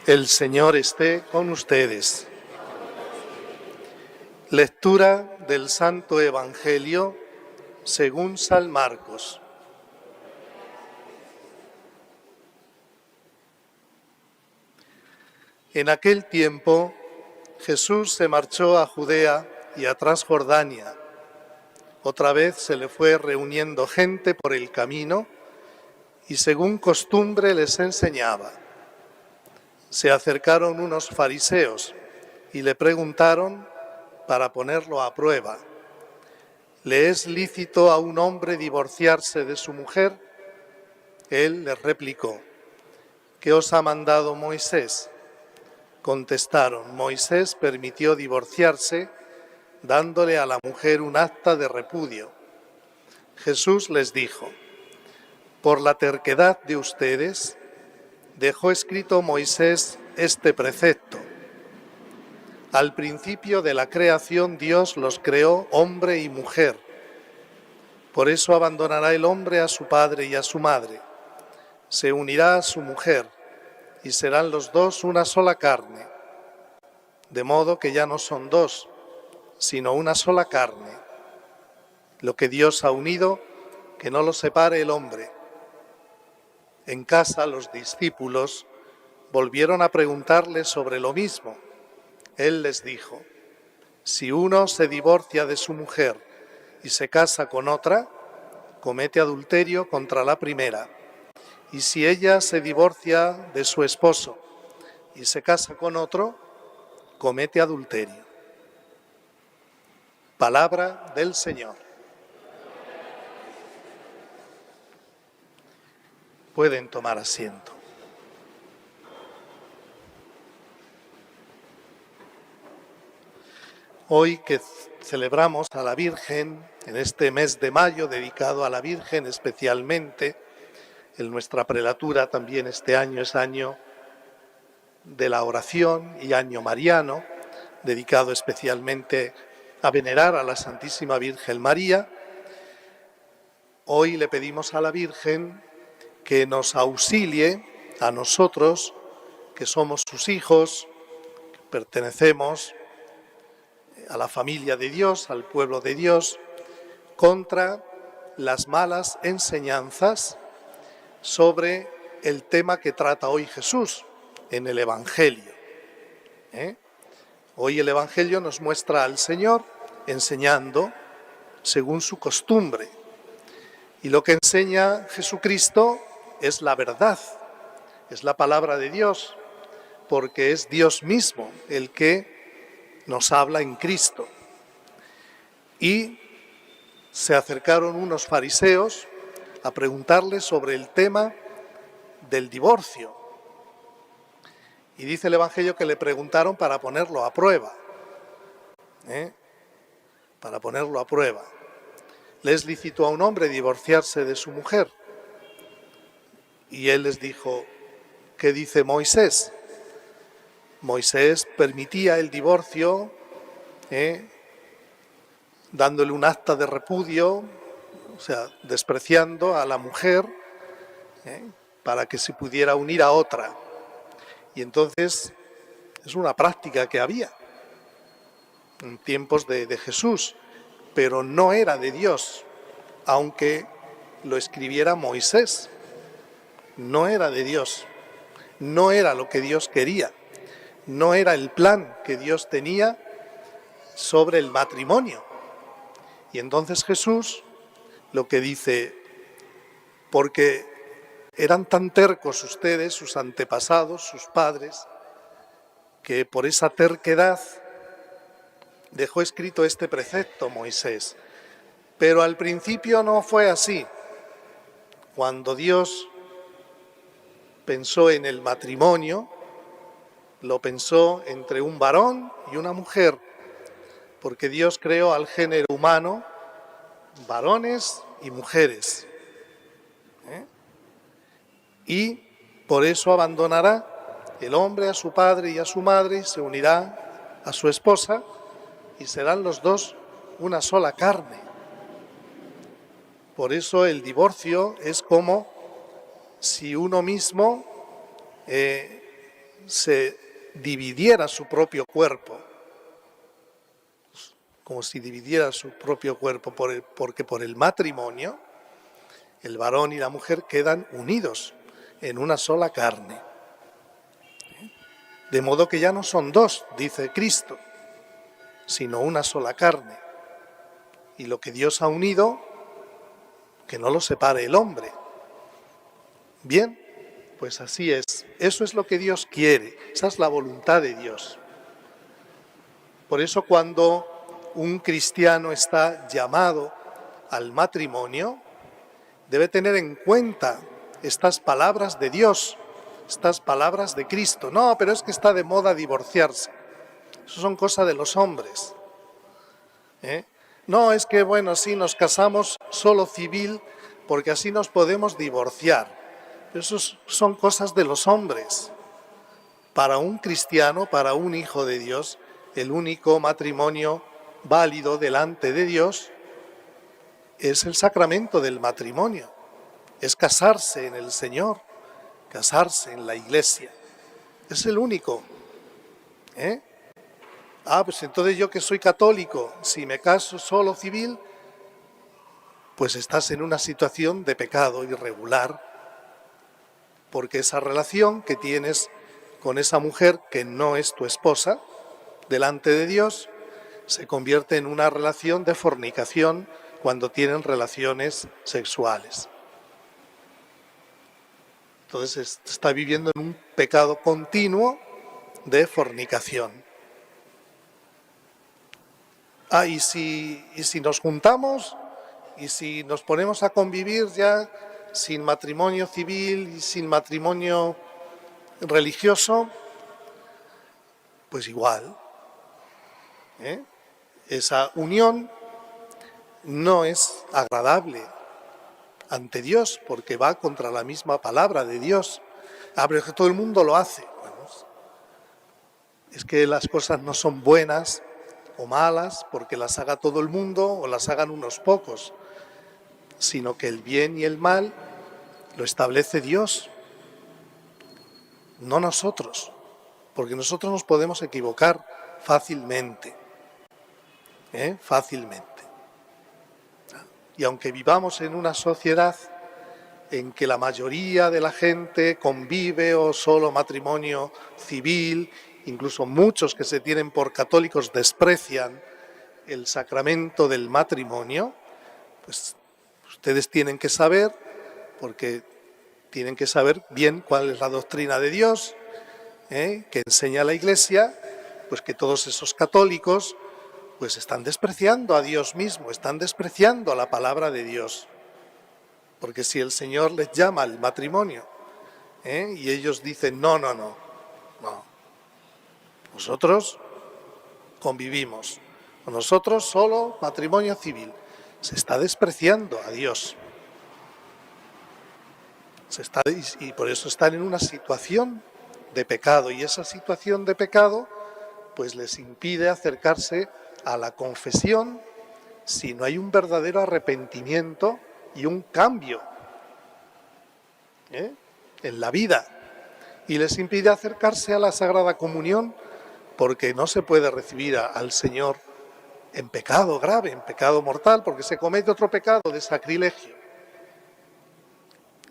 El Señor esté con ustedes. Lectura del Santo Evangelio según San Marcos. En aquel tiempo, Jesús se marchó a Judea y a Transjordania. Otra vez se le fue reuniendo gente por el camino y según costumbre les enseñaba. Se acercaron unos fariseos y le preguntaron para ponerlo a prueba: ¿le es lícito a un hombre divorciarse de su mujer? Él les replicó: ¿qué os ha mandado Moisés? Contestaron: Moisés permitió divorciarse dándole a la mujer un acta de repudio. Jesús les dijo: por la terquedad de ustedes, dejó escrito Moisés este precepto. Al principio de la creación Dios los creó hombre y mujer. Por eso abandonará el hombre a su padre y a su madre. Se unirá a su mujer y serán los dos una sola carne. De modo que ya no son dos, sino una sola carne. Lo que Dios ha unido, que no lo separe el hombre. En casa los discípulos volvieron a preguntarle sobre lo mismo. Él les dijo: si uno se divorcia de su mujer y se casa con otra, comete adulterio contra la primera. Y si ella se divorcia de su esposo y se casa con otro, comete adulterio. Palabra del Señor. Pueden tomar asiento. Hoy que celebramos a la Virgen, en este mes de mayo dedicado a la Virgen especialmente, en nuestra prelatura también este año es año de la oración y año mariano, dedicado especialmente a venerar a la Santísima Virgen María. Hoy le pedimos a la Virgen que nos auxilie a nosotros, que somos sus hijos, que pertenecemos a la familia de Dios, al pueblo de Dios, contra las malas enseñanzas sobre el tema que trata hoy Jesús en el Evangelio. Hoy el Evangelio nos muestra al Señor enseñando según su costumbre. Y lo que enseña Jesucristo es la verdad, es la palabra de Dios, porque es Dios mismo el que nos habla en Cristo. Y se acercaron unos fariseos a preguntarle sobre el tema del divorcio. Y dice el Evangelio que le preguntaron para ponerlo a prueba. Para ponerlo a prueba. ¿Le es lícito a un hombre divorciarse de su mujer? Y él les dijo: ¿qué dice Moisés? Moisés permitía el divorcio, dándole un acta de repudio, o sea, despreciando a la mujer, para que se pudiera unir a otra. Y entonces es una práctica que había en tiempos de Jesús, pero no era de Dios, aunque lo escribiera Moisés. No era de Dios, no era lo que Dios quería, no era el plan que Dios tenía sobre el matrimonio. Y entonces Jesús lo que dice: porque eran tan tercos ustedes, sus antepasados, sus padres, que por esa terquedad dejó escrito este precepto Moisés. Pero al principio no fue así. Cuando Dios pensó en el matrimonio, lo pensó entre un varón y una mujer, porque Dios creó al género humano varones y mujeres. Y por eso abandonará el hombre a su padre y a su madre y se unirá a su esposa y serán los dos una sola carne. Por eso el divorcio es como si uno mismo se dividiera su propio cuerpo, como si dividiera su propio cuerpo, porque por el matrimonio el varón y la mujer quedan unidos en una sola carne. De modo que ya no son dos, dice Cristo, sino una sola carne. Y lo que Dios ha unido, que no lo separe el hombre. Bien, pues así es. Eso es lo que Dios quiere. Esa es la voluntad de Dios. Por eso cuando un cristiano está llamado al matrimonio, debe tener en cuenta estas palabras de Dios, estas palabras de Cristo. No, pero es que está de moda divorciarse. Eso son cosas de los hombres. No, es que bueno, sí, nos casamos solo civil porque así nos podemos divorciar. Eso son cosas de los hombres. Para un cristiano, para un hijo de Dios, el único matrimonio válido delante de Dios es el sacramento del matrimonio. Es casarse en el Señor, casarse en la Iglesia. Es el único. Pues entonces yo que soy católico, si me caso solo civil, pues estás en una situación de pecado irregular, porque esa relación que tienes con esa mujer que no es tu esposa, delante de Dios, se convierte en una relación de fornicación cuando tienen relaciones sexuales. Entonces está viviendo en un pecado continuo de fornicación. Y si nos juntamos y si nos ponemos a convivir ya sin matrimonio civil y sin matrimonio religioso, pues igual. Esa unión no es agradable ante Dios porque va contra la misma palabra de Dios. Pero es que todo el mundo lo hace. Bueno, es que las cosas no son buenas o malas porque las haga todo el mundo o las hagan unos pocos, sino que el bien y el mal lo establece Dios, no nosotros, porque nosotros nos podemos equivocar fácilmente, fácilmente. Y aunque vivamos en una sociedad en que la mayoría de la gente convive o solo matrimonio civil, incluso muchos que se tienen por católicos desprecian el sacramento del matrimonio, pues ustedes tienen que saber, porque tienen que saber bien cuál es la doctrina de Dios, que enseña la Iglesia, pues que todos esos católicos pues están despreciando a Dios mismo, están despreciando a la palabra de Dios. Porque si el Señor les llama al matrimonio y ellos dicen no, nosotros convivimos, nosotros solo matrimonio civil, se está despreciando a Dios. Y por eso están en una situación de pecado, y esa situación de pecado pues les impide acercarse a la confesión si no hay un verdadero arrepentimiento y un cambio en la vida, y les impide acercarse a la Sagrada Comunión porque no se puede recibir al Señor en pecado grave, en pecado mortal, porque se comete otro pecado de sacrilegio.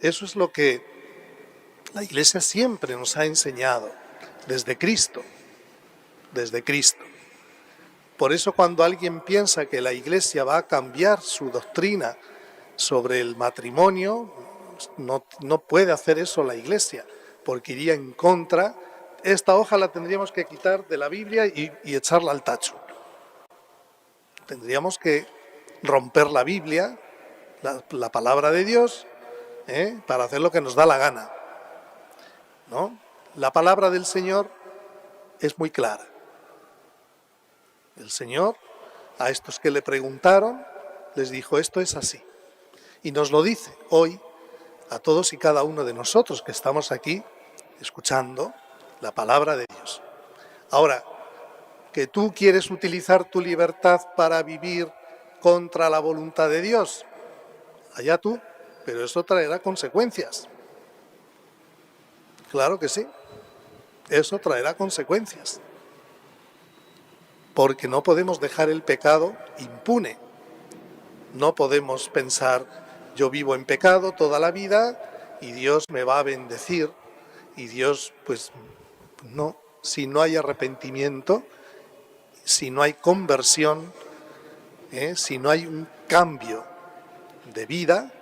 Eso es lo que la Iglesia siempre nos ha enseñado, desde Cristo. Por eso cuando alguien piensa que la Iglesia va a cambiar su doctrina sobre el matrimonio, no puede hacer eso la Iglesia, porque iría en contra. Esta hoja la tendríamos que quitar de la Biblia y echarla al tacho. Tendríamos que romper la Biblia, la palabra de Dios, para hacer lo que nos da la gana, ¿no? La palabra del Señor es muy clara. El Señor, a estos que le preguntaron, les dijo, esto es así. Y nos lo dice hoy a todos y cada uno de nosotros que estamos aquí escuchando la palabra de Dios. Ahora, que tú quieres utilizar tu libertad para vivir contra la voluntad de Dios, allá tú, pero eso traerá consecuencias. Claro que sí. eso traerá consecuencias, porque no podemos dejar el pecado impune. No podemos pensar, yo vivo en pecado toda la vida y Dios me va a bendecir, y Dios, pues no, si no hay arrepentimiento, si no hay conversión, si no hay un cambio de vida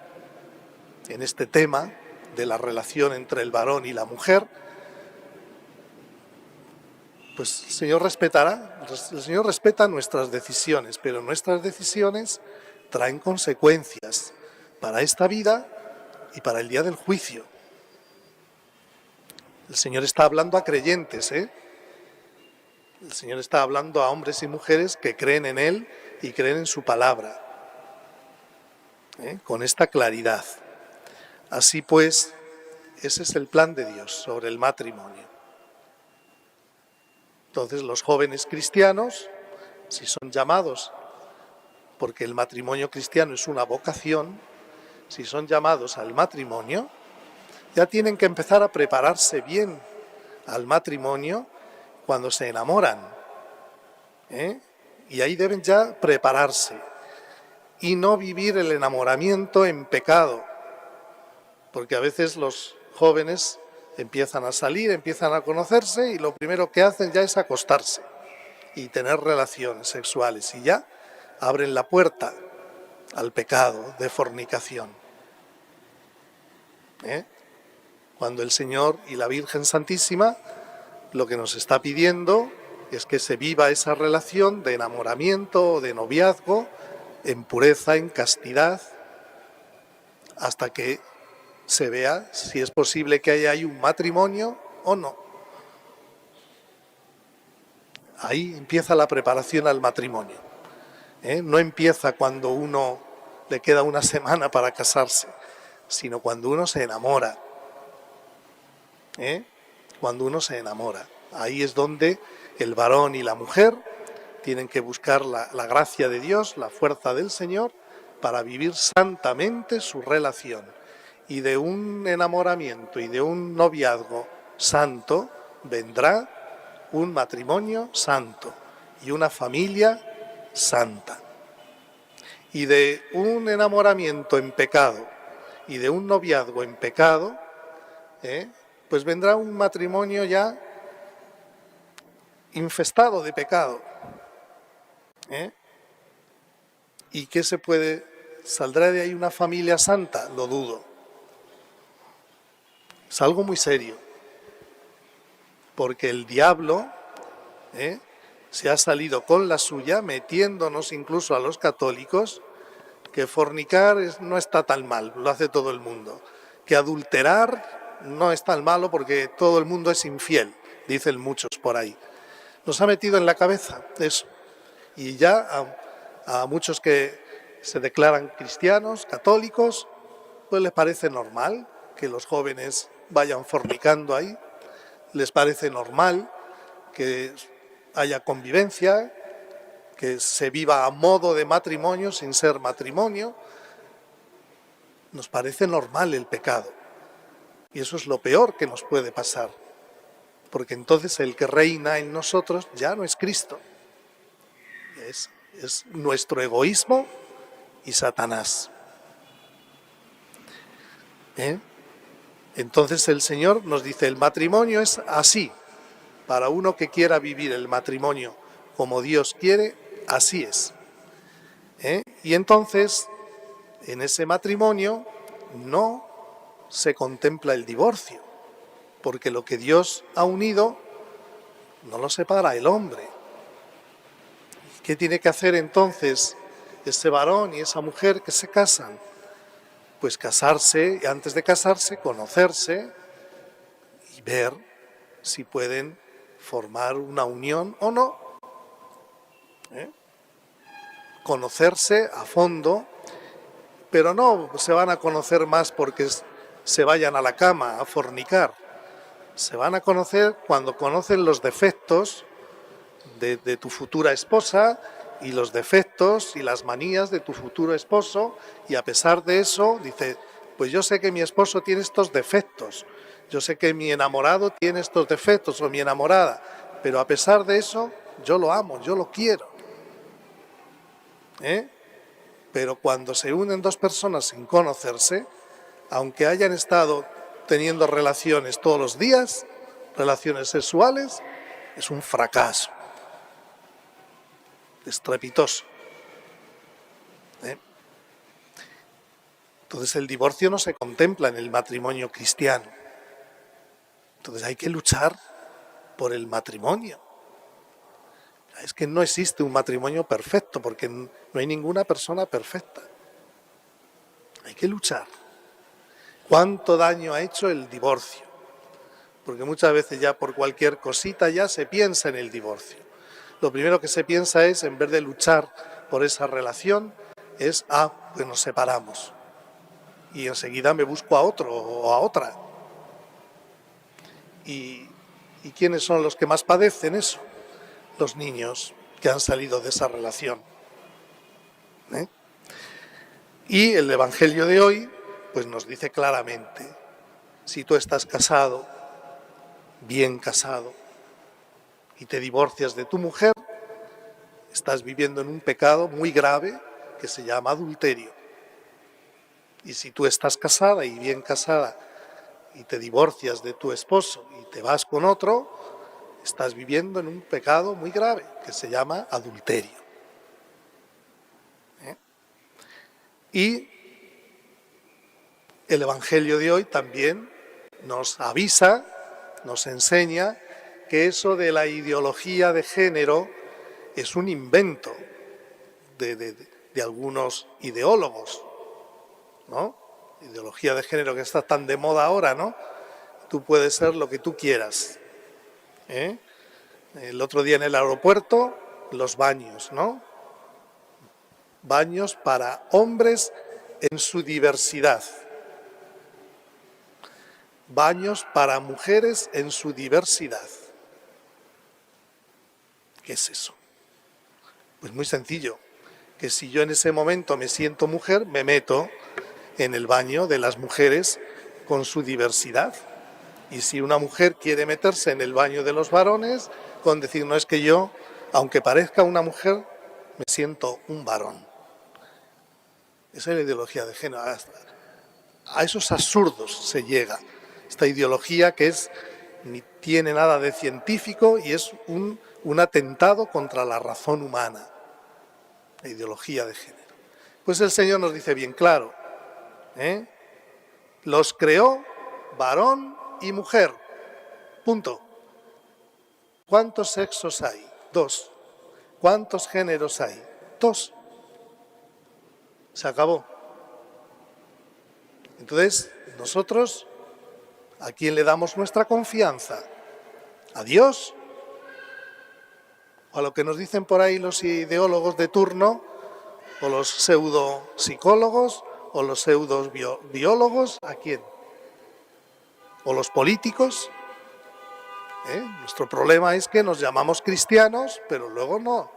en este tema de la relación entre el varón y la mujer, pues el Señor respeta nuestras decisiones, pero nuestras decisiones traen consecuencias para esta vida y para el día del juicio. El Señor está hablando a creyentes, El Señor está hablando a hombres y mujeres que creen en Él y creen en su palabra, con esta claridad. Así pues, ese es el plan de Dios sobre el matrimonio. Entonces, los jóvenes cristianos, si son llamados, porque el matrimonio cristiano es una vocación, si son llamados al matrimonio, ya tienen que empezar a prepararse bien al matrimonio cuando se enamoran, y ahí deben ya prepararse y no vivir el enamoramiento en pecado, porque a veces los jóvenes empiezan a salir, empiezan a conocerse y lo primero que hacen ya es acostarse y tener relaciones sexuales y ya abren la puerta al pecado de fornicación. Cuando el Señor y la Virgen Santísima lo que nos está pidiendo es que se viva esa relación de enamoramiento o de noviazgo en pureza, en castidad, hasta que se vea si es posible que haya ahí un matrimonio o no. Ahí empieza la preparación al matrimonio. No empieza cuando uno le queda una semana para casarse, sino cuando uno se enamora. Cuando uno se enamora. Ahí es donde el varón y la mujer tienen que buscar la gracia de Dios, la fuerza del Señor, para vivir santamente su relación. Y de un enamoramiento y de un noviazgo santo vendrá un matrimonio santo y una familia santa. Y de un enamoramiento en pecado y de un noviazgo en pecado, pues vendrá un matrimonio ya infestado de pecado. ¿Y qué saldrá de ahí una familia santa? Lo dudo. Es algo muy serio, porque el diablo se ha salido con la suya, metiéndonos incluso a los católicos, que fornicar no está tan mal, lo hace todo el mundo, que adulterar no es tan malo porque todo el mundo es infiel, dicen muchos por ahí. Nos ha metido en la cabeza eso, y ya a muchos que se declaran cristianos, católicos, pues les parece normal que los jóvenes vayan fornicando ahí, les parece normal que haya convivencia, que se viva a modo de matrimonio sin ser matrimonio. Nos parece normal el pecado. Y eso es lo peor que nos puede pasar. Porque entonces el que reina en nosotros ya no es Cristo. Es nuestro egoísmo y Satanás. Entonces el Señor nos dice, el matrimonio es así. Para uno que quiera vivir el matrimonio como Dios quiere, así es. Y entonces, en ese matrimonio no se contempla el divorcio, porque lo que Dios ha unido no lo separa el hombre. ¿Qué tiene que hacer entonces ese varón y esa mujer que se casan? Pues casarse, y antes de casarse, conocerse y ver si pueden formar una unión o no. Conocerse a fondo, pero no se van a conocer más porque se vayan a la cama a fornicar. Se van a conocer cuando conocen los defectos de tu futura esposa y los defectos y las manías de tu futuro esposo, y a pesar de eso dice, pues yo sé que mi esposo tiene estos defectos, yo sé que mi enamorado tiene estos defectos o mi enamorada, pero a pesar de eso, yo lo amo, yo lo quiero. Pero cuando se unen dos personas sin conocerse, aunque hayan estado teniendo relaciones todos los días, relaciones sexuales, es un fracaso estrepitoso. Entonces el divorcio no se contempla en el matrimonio cristiano. Entonces hay que luchar por el matrimonio. Es que no existe un matrimonio perfecto, porque no hay ninguna persona perfecta. Hay que luchar. ¿Cuánto daño ha hecho el divorcio? Porque muchas veces ya por cualquier cosita ya se piensa en el divorcio. Lo primero que se piensa es, en vez de luchar por esa relación, es, pues nos separamos. Y enseguida me busco a otro o a otra. ¿Y quiénes son los que más padecen eso? Los niños que han salido de esa relación. Y el Evangelio de hoy pues nos dice claramente, si tú estás casado, bien casado, y te divorcias de tu mujer, estás viviendo en un pecado muy grave que se llama adulterio. Y si tú estás casada y bien casada y te divorcias de tu esposo y te vas con otro, estás viviendo en un pecado muy grave que se llama adulterio. Y el Evangelio de hoy también nos avisa, nos enseña que eso de la ideología de género es un invento de algunos ideólogos, ¿no? Ideología de género que está tan de moda ahora, ¿no? Tú puedes ser lo que tú quieras. El otro día en el aeropuerto, los baños, ¿no? Baños para hombres en su diversidad. Baños para mujeres en su diversidad. ¿Qué es eso? Pues muy sencillo, que si yo en ese momento me siento mujer, me meto en el baño de las mujeres con su diversidad. Y si una mujer quiere meterse en el baño de los varones, con decir, no, es que yo, aunque parezca una mujer, me siento un varón. Esa es la ideología de género. A esos absurdos se llega. Esta ideología que ni tiene nada de científico y es un atentado contra la razón humana. La ideología de género. Pues el Señor nos dice bien claro, los creó varón y mujer. Punto. ¿Cuántos sexos hay? 2. ¿Cuántos géneros hay? 2. Se acabó. Entonces, nosotros, ¿a quién le damos nuestra confianza? ¿A Dios? ¿O a lo que nos dicen por ahí los ideólogos de turno? ¿O los pseudopsicólogos? ¿O los pseudobiólogos? ¿A quién? ¿O los políticos? Nuestro problema es que nos llamamos cristianos, pero luego no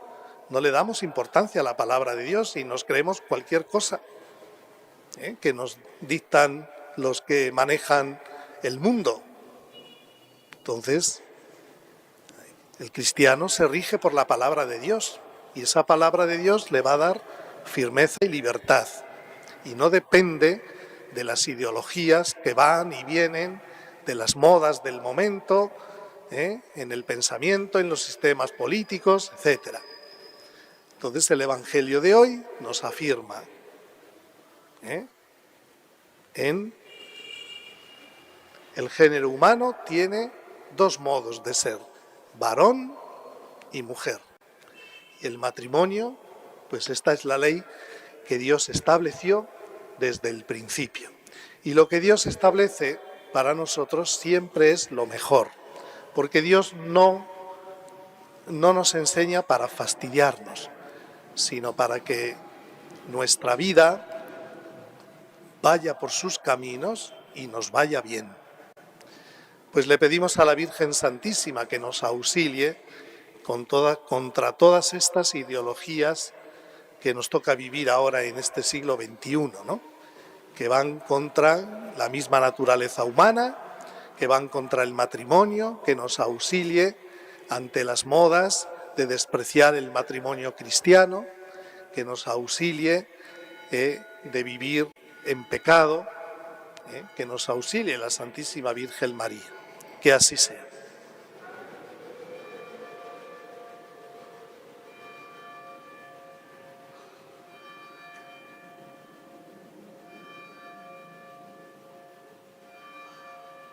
le damos importancia a la palabra de Dios y nos creemos cualquier cosa que nos dictan los que manejan el mundo. Entonces, el cristiano se rige por la palabra de Dios y esa palabra de Dios le va a dar firmeza y libertad y no depende de las ideologías que van y vienen, de las modas del momento, en el pensamiento, en los sistemas políticos, etc. Entonces el Evangelio de hoy nos afirma en el género humano tiene 2 modos de ser, varón y mujer. Y el matrimonio, pues esta es la ley que Dios estableció desde el principio. Y lo que Dios establece para nosotros siempre es lo mejor, porque Dios no nos enseña para fastidiarnos, sino para que nuestra vida vaya por sus caminos y nos vaya bien. Pues le pedimos a la Virgen Santísima que nos auxilie contra todas estas ideologías que nos toca vivir ahora en este siglo XXI, ¿no? Que van contra la misma naturaleza humana, que van contra el matrimonio, que nos auxilie ante las modas de despreciar el matrimonio cristiano, que nos auxilie de vivir en pecado, que nos auxilie la Santísima Virgen María. Que así sea.